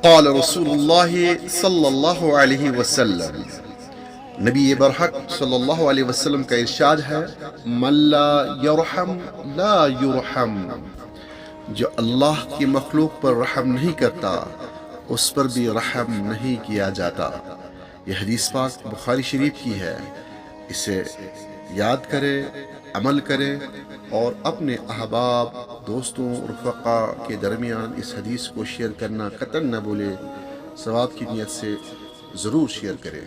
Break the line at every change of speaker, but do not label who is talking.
قال رسول اللہ صلی اللہ علیہ وسلم، نبی برحق صلی اللہ علیہ وسلم کا ارشاد ہے، من لا یرحم لا یرحم، جو اللہ کی مخلوق پر رحم نہیں کرتا اس پر بھی رحم نہیں کیا جاتا۔ یہ حدیث پاک بخاری شریف کی ہے، اسے یاد کرے، عمل کرے اور اپنے احباب، دوستوں، رفقا کے درمیان اس حدیث کو شیئر کرنا قطعاً نہ بھولے، ثواب کی نیت سے ضرور شیئر کریں۔